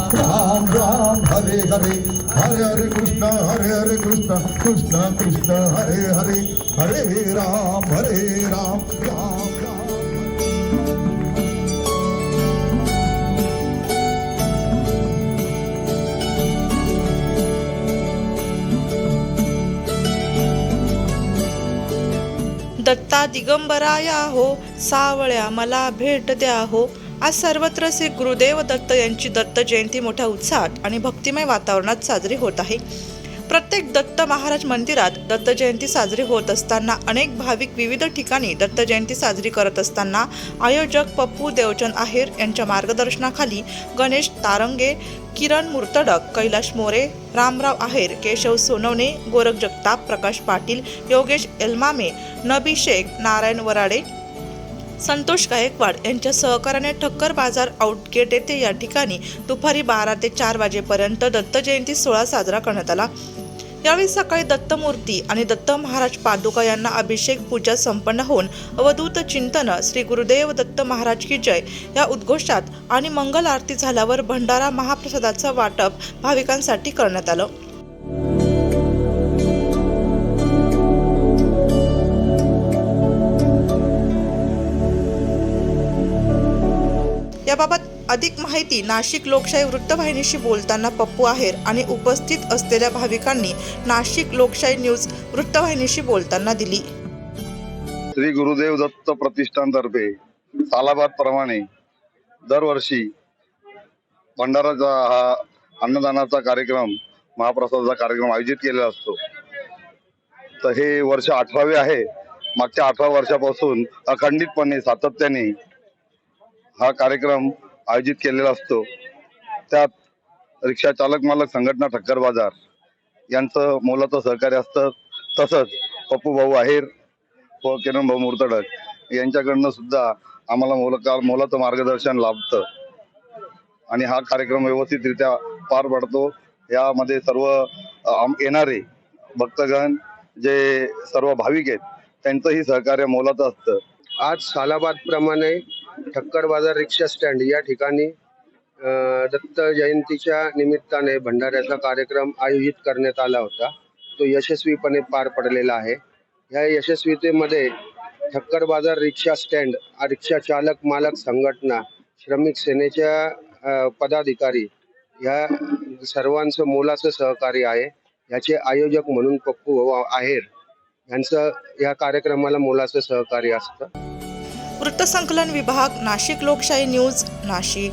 राम राम हरे हरे, हरे हरे कृष्ण कृष्ण कृष्ण हरे हरे, हरे राम राम राम। दत्ता दिगंबराया हो, सावळ्या मला भेट द्या हो। आज सर्वत्र श्री गुरुदेव दत्त यांची दत्त जयंती मोठ्या उत्साहात आणि भक्तिमय वातावरणात साजरी होत आहे। प्रत्येक दत्त महाराज मंदिरात दत्त जयंती साजरी होत असताना अनेक भाविक विविध ठिकाणी दत्त जयंती साजरी करत असताना आयोजक पप्पू देवचंद आहेर यांच्या मार्गदर्शनाखाली गणेश तारंगे, किरण मुर्तडक, कैलाश मोरे, रामराव आहेर, केशव सोनवणे, गोरख जगताप, प्रकाश पाटील, योगेश एलमामे, नबी शेख, नारायण वराडे, संतोष गायकवाड यांच्या सहकार्याने ठक्कर बाजार आउटगेट येथे या ठिकाणी दुपारी 12 ते 4 वाजेपर्यंत दत्त जयंती सोहळा साजरा करण्यात आला। यावेळी सकाळी दत्तमूर्ती आणि दत्त महाराज पादुका यांना अभिषेक पूजा संपन्न होऊन अवधूत चिंतन श्री गुरुदेव दत्त महाराज की जय या उद्घोषात आणि मंगल आरती झाल्यावर भंडारा महाप्रसादाचं वाटप भाविकांसाठी करण्यात आलं। याबाबत अधिक माहिती नाशिक लोकशाही वृत्तवाहिनीशी बोलताना पप्पू आहेर आणि उपस्थित असलेल्या भाविकांनी नाशिक लोकशाही न्यूज वृत्तवाहिनीशी बोलताना दिली। श्री गुरुदेव दत्त प्रतिष्ठानतर्फे सालाबाद प्रमाणे दरवर्षी भंडाराचा हा अन्नदानाचा कार्यक्रम, महाप्रसादाचा कार्यक्रम आयोजित केलेला असतो। तर हे वर्ष 18वे आहे। मागच्या 18 वर्षापासून अखंडितपणे सातत्याने हा कार्यक्रम आयोजित केलेला असतो। त्यात रिक्षा चालक मालक संघटना ठक्कर बाजार यांचं मोलाचं सहकार्य असतं। तसंच पप्पू भाऊ आहेर व किरण भाऊ मुर्तडक यांच्याकडनं सुद्धा आम्हाला मोलाचं मार्गदर्शन लाभतं आणि हा कार्यक्रम व्यवस्थितरित्या पार पडतो। यामध्ये सर्व येणारे भक्तगण, जे सर्व भाविक आहेत, त्यांचंही सहकार्य मोलाचं असतं। आज सालाबाद प्रमाणे ठक्कर बाजार रिक्षा स्टँड या ठिकाणी दत्त जयंतीच्या निमित्ताने भंडाऱ्याचा कार्यक्रम आयोजित करण्यात आला होता। तो यशस्वीपणे पार पडलेला आहे। या यशस्वीतेमध्ये ठक्कर बाजार रिक्षा स्टँड, रिक्षा चालक मालक संघटना, श्रमिक सेनेच्या पदाधिकारी या सर्वांचं मोलाचं सहकार्य आहे। याचे आयोजक म्हणून पप्पू आहेर यांचं या कार्यक्रमाला मोलाचं सहकार्य असतं। वृत्तसंकलन विभाग, नाशिक लोकशाही न्यूज, नाशिक।